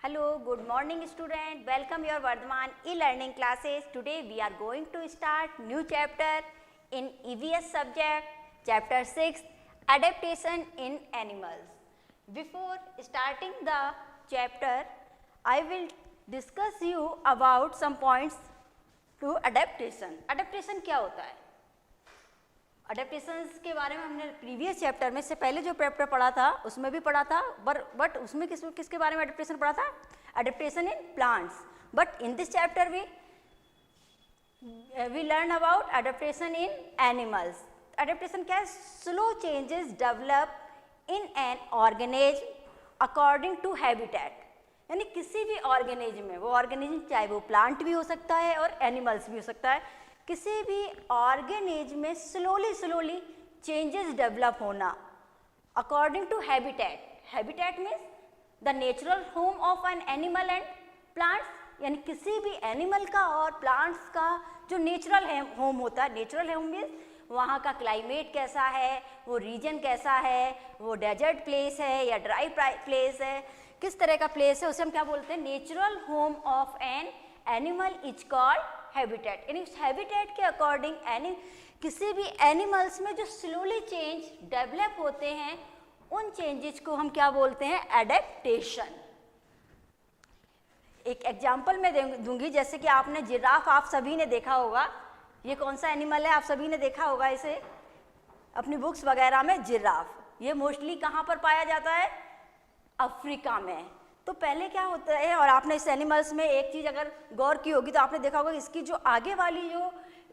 Hello, good morning student. Welcome your Vardhaman e-learning classes. Today we are going to start new chapter in EVS subject, chapter 6, adaptation in animals. Before starting the chapter, I will discuss you about some points to adaptation. Adaptation क्या होता है? Adaptations के बारे में हमने previous chapter में से पहले जो चैप्टर पढ़ा था उसमें भी पढ़ा था, बट उसमें किसके बारे में अडेप्टेशन पढ़ा था? Adaptation in plants. But in this chapter we learn about adaptation in animals. Adaptation क्या है? Slow changes develop in an organism according to habitat. यानी किसी भी ऑर्गेनिज्म में, वो ऑर्गेनिज्म चाहे वो प्लांट भी हो सकता है और एनिमल्स भी हो सकता है, किसी भी ऑर्गेनिज्म में स्लोली चेंजेस डेवलप होना according to habitat. Habitat means the natural home of an animal and plants. यानी किसी भी एनिमल का और प्लांट्स का जो नेचुरल होम होता है. नेचुरल होम मीन्स वहाँ का क्लाइमेट कैसा है, वो रीजन कैसा है, वो डेजर्ट प्लेस है या ड्राई प्लेस है, किस तरह का प्लेस है, उसे हम क्या बोलते हैं? Natural home of an animal is called habitat. यानी उस हैबिटेट के अकॉर्डिंग किसी भी एनिमल्स में जो स्लोली चेंज डेवलप होते हैं उन चेंजेस को हम क्या बोलते हैं? एडेप्टेशन. एक एग्जांपल मैं दूंगी. जैसे कि आपने जिराफ आप सभी ने देखा होगा. ये कौन सा एनिमल है? आप सभी ने देखा होगा इसे अपनी बुक्स वगैरह में. जिराफ ये मोस्टली कहाँ पर पाया जाता है? अफ्रीका में. तो पहले क्या होता है, और आपने इस एनिमल्स में एक चीज़ अगर गौर की होगी तो आपने देखा होगा इसकी जो आगे वाली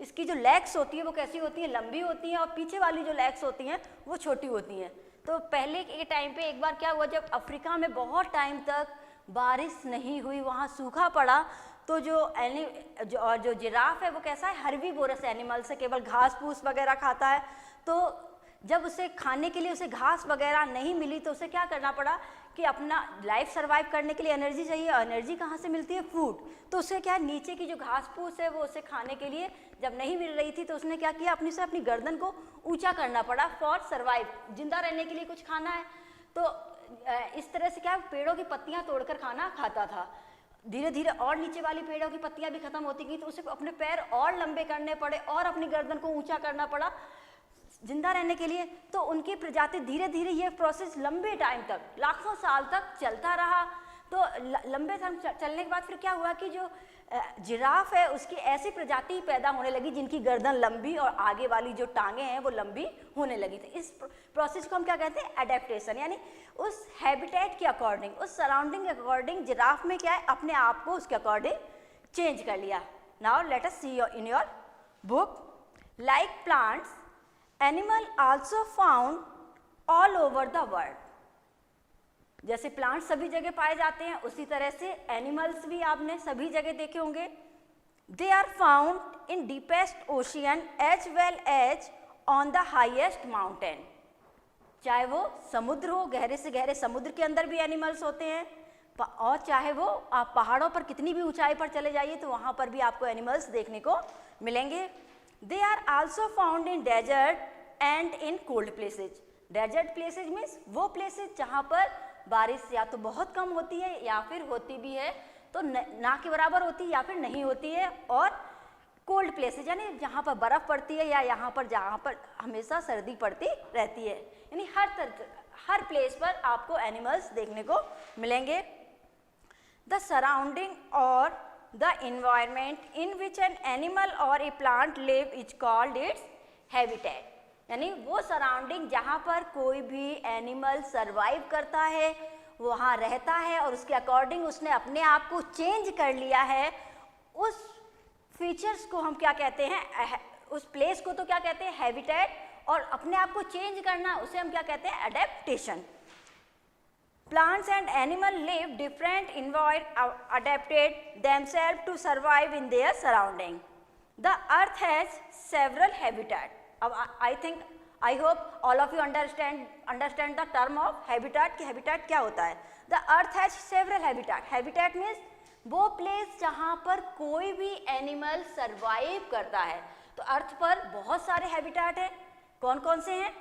इसकी जो लेग्स होती है वो कैसी होती हैं? लंबी होती हैं, और पीछे वाली जो लेग्स होती हैं वो छोटी होती हैं. तो पहले के टाइम पे एक बार क्या हुआ, जब अफ्रीका में बहुत टाइम तक बारिश नहीं हुई, वहाँ सूखा पड़ा, तो जो जिराफ है वो कैसा है? हर्बीवोरस एनिमल से, केवल घास फूस वगैरह खाता है. तो जब उसे खाने के लिए उसे घास वगैरह नहीं मिली तो उसे क्या करना पड़ा कि अपना लाइफ सर्वाइव करने के लिए एनर्जी चाहिए. एनर्जी कहाँ से मिलती है? फूड. तो उसे क्या है, नीचे की जो घास फूस है वो उसे खाने के लिए जब नहीं मिल रही थी तो उसने क्या किया, अपनी गर्दन को ऊंचा करना पड़ा फॉर सर्वाइव. जिंदा रहने के लिए कुछ खाना है. तो इस तरह से क्या, पेड़ों की पत्तियां तोड़कर खाना खाता था. धीरे धीरे और नीचे वाली पेड़ों की पत्तियां भी खत्म होती गई तो उसे अपने पैर और लंबे करने पड़े और अपनी गर्दन को ऊंचा करना पड़ा जिंदा रहने के लिए. तो उनकी प्रजाति धीरे धीरे, ये प्रोसेस लंबे टाइम तक, लाखों साल तक चलता रहा. तो लंबे टाइम चलने के बाद फिर क्या हुआ कि जो जिराफ है उसकी ऐसी प्रजाति पैदा होने लगी जिनकी गर्दन लंबी और आगे वाली जो टांगे हैं वो लंबी होने लगी. तो इस प्रोसेस को हम क्या कहते हैं? एडेप्टेशन. यानी उस हैबिटेट के अकॉर्डिंग, उस सराउंडिंग के अकॉर्डिंग जिराफ में क्या है, अपने आप को उसके अकॉर्डिंग चेंज कर लिया. Now let us see in your book. Like plants, animal also found all over the world. जैसे प्लांट्स सभी जगह पाए जाते हैं उसी तरह से एनिमल्स भी आपने सभी जगह देखे होंगे. They are found in deepest ocean as well as on the highest mountain. चाहे वो समुद्र हो, गहरे से गहरे समुद्र के अंदर भी एनिमल्स होते हैं, और चाहे वो आप पहाड़ों पर कितनी भी ऊंचाई पर चले जाइए तो वहाँ पर भी आपको एनिमल्स देखने को मिलेंगे. They are also found in desert and in cold places. Desert places means वो places जहाँ पर बारिश या तो बहुत कम होती है या फिर होती भी है तो ना के बराबर होती है या फिर नहीं होती है. और cold places यानी जहाँ पर बर्फ़ पड़ती है या जहाँ पर हमेशा सर्दी पड़ती रहती है. यानी हर प्लेस पर आपको एनिमल्स देखने को मिलेंगे. The surrounding or the environment in which an animal or a plant live is called its habitat. यानी वो सराउंडिंग जहाँ पर कोई भी एनिमल सरवाइव करता है, वहाँ रहता है और उसके अकॉर्डिंग उसने अपने आप को चेंज कर लिया है, उस फीचर्स को हम क्या कहते हैं? उस प्लेस को तो क्या कहते हैं? हैबिटेट. और अपने आप को चेंज करना उसे हम क्या कहते हैं? Adaptation. Plants and animals live different environment, adapted themselves to survive in their surrounding. The earth has several habitat. अब I hope all of you understand the term of habitat कि habitat क्या होता है. The earth has several habitat. Habitat means वो place जहाँ पर कोई भी animal survive करता है. तो अर्थ पर बहुत सारे habitat हैं. कौन कौन से हैं?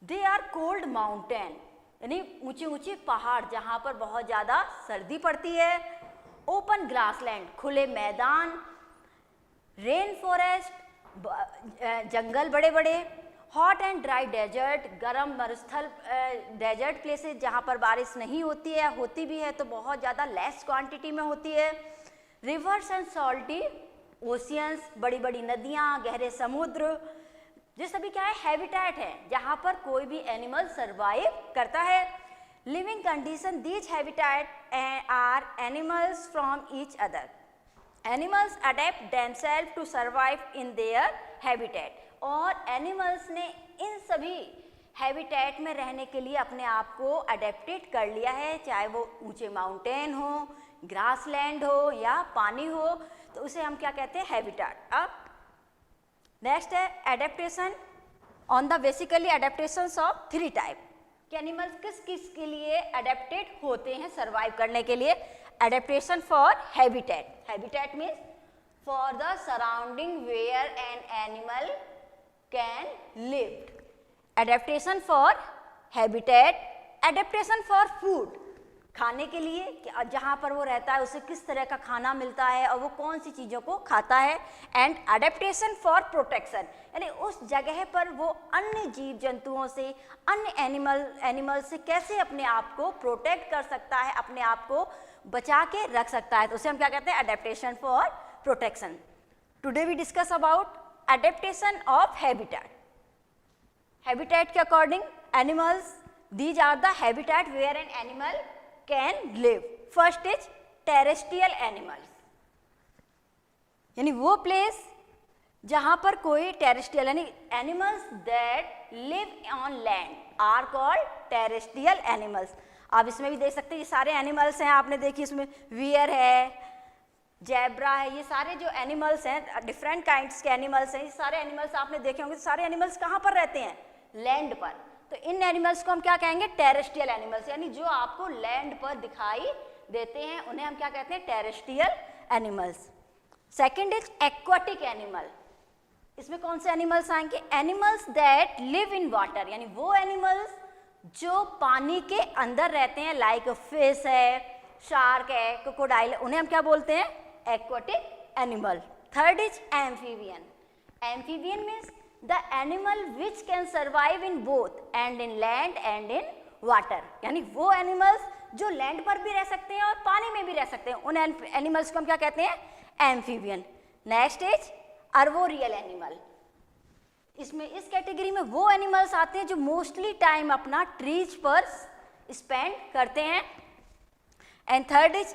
They are called mountain. यानी ऊंचे ऊंचे पहाड़ जहाँ पर बहुत ज़्यादा सर्दी पड़ती है, ओपन ग्रासलैंड खुले मैदान, रेन फॉरेस्ट जंगल बड़े बड़े, हॉट एंड ड्राई डेजर्ट गर्म मरुस्थल डेजर्ट प्लेसेस जहाँ पर बारिश नहीं होती है, होती भी है तो बहुत ज़्यादा लेस क्वांटिटी में होती है, रिवर्स एंड सॉल्टी ओशियंस बड़ी बड़ी नदियाँ, गहरे समुद्र, ये सभी क्या है हैबिटेट है जहाँ पर कोई भी एनिमल सरवाइव करता है। Living condition these habitat are animals from each other, animals adapt themselves to survive in their habitat, और एनिमल्स ने इन सभी हैबिटेट में रहने के लिए अपने आप को अडेप्टेड कर लिया है, चाहे वो ऊंचे माउंटेन हो, ग्रासलैंड हो या पानी हो, तो उसे हम क्या कहते हैं हैबिटेट। अब नेक्स्ट है adaptation on the basically adaptations of 3 type, कि एनिमल्स किस किस के लिए अडेप्टेड होते हैं सर्वाइव करने के लिए। Adaptation for habitat, habitat means for the surrounding where an animal can live. Adaptation for habitat, adaptation for food, खाने के लिए जहाँ पर वो रहता है उसे किस तरह का खाना मिलता है और वो कौन सी चीज़ों को खाता है। एंड एडेप्टेशन फॉर प्रोटेक्शन, यानी उस जगह पर वो अन्य जीव जंतुओं से, अन्य एनिमल से कैसे अपने आप को प्रोटेक्ट कर सकता है, अपने आप को बचा के रख सकता है, तो उसे हम क्या कहते हैं adaptation for protection. Today we discuss about adaptation of habitat. Habitat के according animals, these are the habitat where an animal can live. First is terrestrial animals, यानी वो प्लेस जहाँ पर कोई टेरेस्ट्रियल यानी animals that live on land are called terrestrial animals. आप इसमें भी देख सकते हैं ये सारे एनिमल्स हैं, आपने देखी इसमें वियर है, जैब्रा है, ये सारे जो एनिमल्स हैं डिफरेंट काइंड्स के एनिमल्स हैं, ये सारे एनिमल्स आपने देखे होंगे। सारे एनिमल्स कहाँ पर रहते हैं? लैंड पर। तो इन एनिमल्स को हम क्या कहेंगे? टेरेस्ट्रियल एनिमल्स, यानी जो आपको लैंड पर दिखाई देते हैं उन्हें हम क्या कहते हैं? Terrestrial animals. Second is aquatic animal. इसमें कौन से एनिमल्स आएंगे? Animals that live in water, यानी वो एनिमल्स जो पानी के अंदर रहते हैं, लाइक फिश है, शार्क है, क्रोकोडाइल, उन्हें हम क्या बोलते हैं? Aquatic animal. Third is amphibian. Amphibian means the animal which can survive in both and in land and in water, यानी वो एनिमल्स जो लैंड पर भी रह सकते हैं और पानी में भी रह सकते हैं, उन एनिमल्स को हम क्या कहते हैं? Amphibian. Next is arboreal animal. इसमें इस कैटेगरी में वो एनिमल्स आते हैं जो मोस्टली टाइम अपना ट्रीज पर स्पेंड करते हैं। And third is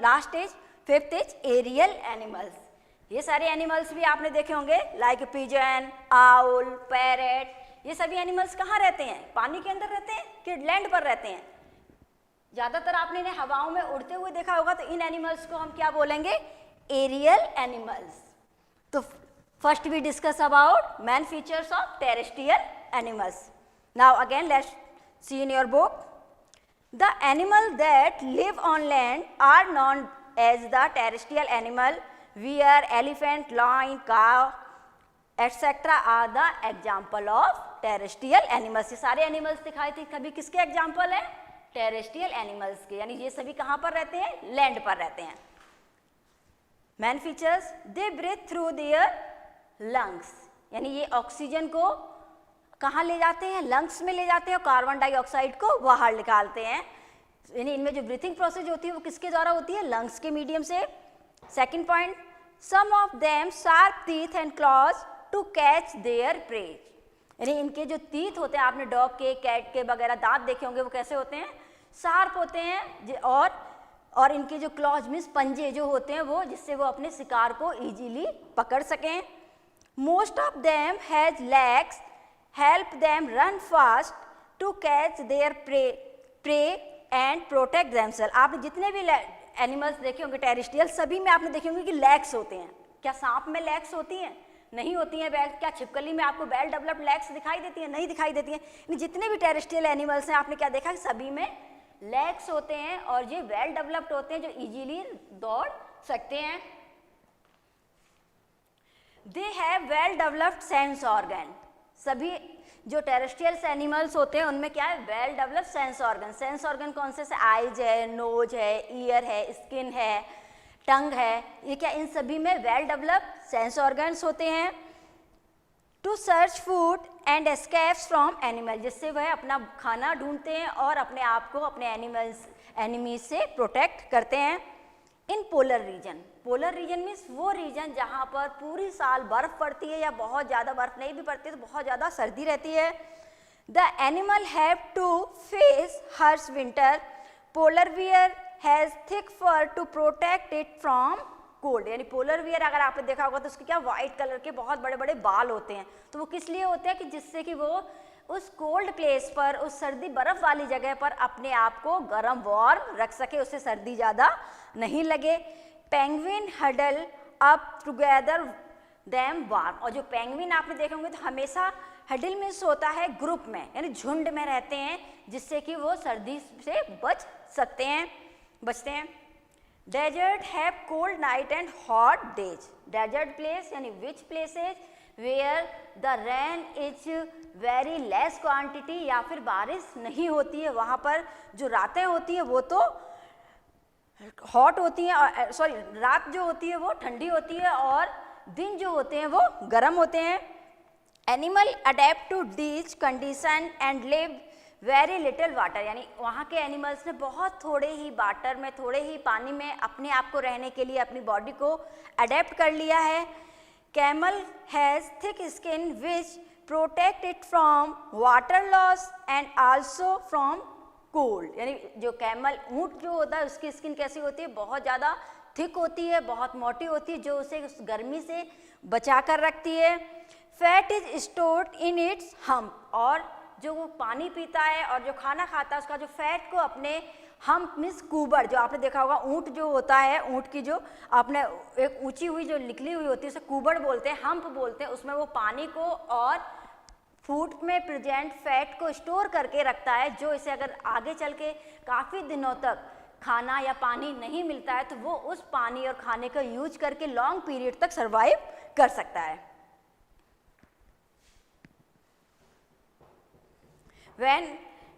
last is fifth is aerial animals. ये सारे एनिमल्स भी आपने देखे होंगे, लाइक पिजन, आउल, पैरेट, ये सभी एनिमल्स कहाँ रहते हैं? पानी के अंदर रहते हैं कि लैंड पर रहते हैं? ज़्यादातर आपने इन्हें हवाओं में उड़ते हुए देखा होगा, तो इन एनिमल्स को हम क्या बोलेंगे? Aerial animals. तो first we discuss about main features of terrestrial animals. Now again let's see in your book, the animal that live on land are known as the terrestrial animal. Deer, elephant, lion, cow, etc. are the example of terrestrial animals। ये सारे animals दिखाई थे, कभी किसके example हैं? Terrestrial animals के, यानी ये सभी कहाँ पर रहते हैं? लैंड पर रहते हैं। Main features, they breathe through their lungs, यानी ये ऑक्सीजन को कहाँ ले जाते हैं? लंग्स में ले जाते हैं, और कार्बन डाइऑक्साइड को बाहर निकालते हैं। यानी इनमें जो ब्रीथिंग प्रोसेस होती है वो किसके द्वारा होती है? लंग्स के मीडियम से। Second point, some of them sharp teeth and claws to catch their prey, यानी इनके जो teeth होते हैं, आपने डॉग के, कैट के वगैरह दांत देखे होंगे, वो कैसे होते हैं? शार्प होते हैं। और इनके जो क्लॉज मीन्स पंजे जो होते हैं वो, जिससे वो अपने शिकार को इजीली पकड़ सकें। Most of them has legs help them run fast to catch their prey and protect themselves। आपने जितने भी एनिमल्स देखे होंगे टेरेस्ट्रियल, सभी में आपने देखे होंगे कि लेग्स होते हैं। क्या सांप में लेग्स होती हैं? नहीं होती हैं। क्या छिपकली में आपको वेल डेवलप्ड लेग्स दिखाई देती हैं? नहीं दिखाई देती हैं। जितने भी टेरेस्ट्रियल एनिमल्स हैं आपने क्या देखा कि सभी में लेग्स होते हैं और ये वेल डेवलप्ड होते हैं, जो इजीली दौड़ सकते हैं। They have well developed sense organ. सभी जो टेरेस्ट्रियल्स एनिमल्स होते हैं उनमें क्या है, well developed sense organ. Sense organ कौन से आइज है, नोज है, ईयर है, स्किन है, टंग है, ये क्या इन सभी में वेल डेवलप्ड सेंस ऑर्गन्स होते हैं। To search food and escapes from animal, जिससे वह अपना खाना ढूंढते हैं और अपने आप को अपने एनिमीज से प्रोटेक्ट करते हैं। In polar region, polar region means वो रीजन जहाँ पर पूरी साल बर्फ पड़ती है या बहुत ज़्यादा बर्फ नहीं भी पड़ती है तो बहुत ज़्यादा सर्दी रहती है। The animal have to face harsh winter, polar bear has thick fur to protect it from cold. यानी पोलर बियर अगर आपने देखा होगा तो उसके क्या वाइट कलर के बहुत बड़े बड़े बाल होते हैं, तो वो किस लिए होते हैं कि जिससे कि वो उस कोल्ड प्लेस पर, उस सर्दी बर्फ वाली जगह पर अपने आप को गर्म वार्म रख सके, उससे सर्दी ज़्यादा नहीं लगे। Penguin huddle up together them warm, और जो पेंगुइन आपने देखे होंगे तो हमेशा हडल मीन्स होता है ग्रुप में, यानी झुंड में रहते हैं, जिससे कि वो सर्दी से बचते हैं। Desert have cold night and hot days, desert place यानी which places where the rain is very less quantity, या फिर बारिश नहीं होती है, वहाँ पर जो रातें होती हैं वो तो हॉट होती हैं, और सॉरी रात जो होती है वो ठंडी होती है और दिन जो होते हैं वो गर्म होते हैं। Animal adapt to these condition and live very little water, यानी वहाँ के एनिमल्स ने बहुत थोड़े ही वाटर में, थोड़े ही पानी में अपने आप को रहने के लिए अपनी बॉडी को अडेप्ट कर लिया है। Camel has thick skin which protect it from water loss and also from cold, यानी जो कैमल ऊँट जो होता है उसकी स्किन कैसी होती है, बहुत ज़्यादा थिक होती है, बहुत मोटी होती है, जो उसे उस गर्मी से बचा कर रखती है। Fat is stored in its hump, और जो वो पानी पीता है और जो खाना खाता है उसका जो फैट को अपने हम्प मीन्स कुबर, जो आपने देखा होगा ऊँट जो होता है, ऊँट की जो आपने एक ऊंची हुई जो निकली हुई होती है उसे कुबर बोलते हैं, हम्प बोलते हैं, उसमें वो पानी को और फूड में प्रेजेंट फैट को स्टोर करके रखता है, जो इसे अगर आगे चल के काफ़ी दिनों तक खाना या पानी नहीं मिलता है तो वो उस पानी और खाने का यूज करके लॉन्ग पीरियड तक सर्वाइव कर सकता है। When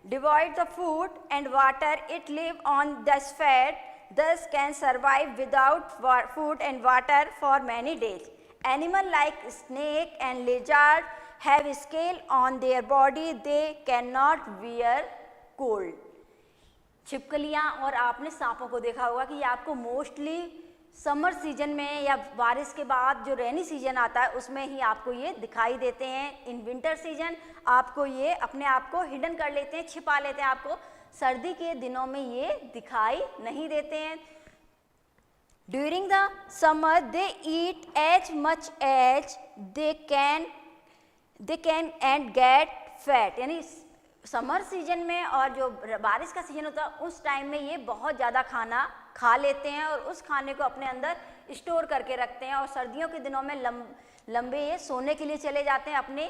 devoid of food and water, it live on this fat, thus can survive without food and water for many days. Animal like snake and lizard have scale on their body, they cannot wear cold. छिपकलियाँ और आपने सांपों को देखा होगा कि ये आपको mostly summer season में या बारिश के बाद जो रेनी सीजन आता है उसमें ही आपको ये दिखाई देते हैं। इन विंटर सीजन आपको ये अपने आप को हिडन कर लेते हैं, छिपा लेते हैं, आपको सर्दी के दिनों में ये दिखाई नहीं देते हैं। During the summer they eat as much as they can and get fat, यानी समर सीजन में और जो बारिश का सीजन होता है उस टाइम में ये बहुत ज़्यादा खाना खा लेते हैं और उस खाने को अपने अंदर स्टोर करके रखते हैं, और सर्दियों के दिनों में लंबे ये सोने के लिए चले जाते हैं अपने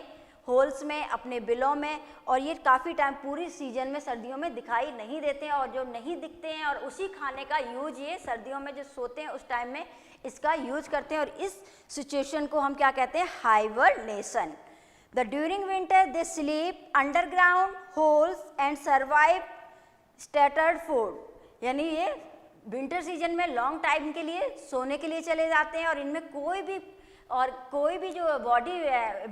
होल्स में, अपने बिलों में, और ये काफ़ी टाइम पूरी सीजन में सर्दियों में दिखाई नहीं देते हैं, और जो नहीं दिखते हैं और उसी खाने का यूज ये सर्दियों में जो सोते हैं उस टाइम में इसका यूज करते हैं, और इस सिचुएशन को हम क्या कहते हैं, hibernation. The during winter they sleep underground holes and survive scattered food, यानी ये विंटर सीजन में लॉन्ग टाइम के लिए सोने के लिए चले जाते हैं और इनमें कोई भी जो बॉडी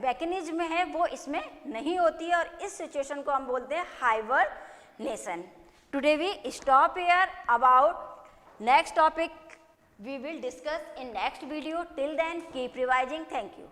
मैकेनिज्म है वो इसमें नहीं होती है, और इस सिचुएशन को हम बोलते हैं hibernation. Today we stop here, about next topic we will discuss in next video. Till then keep revising. Thank you.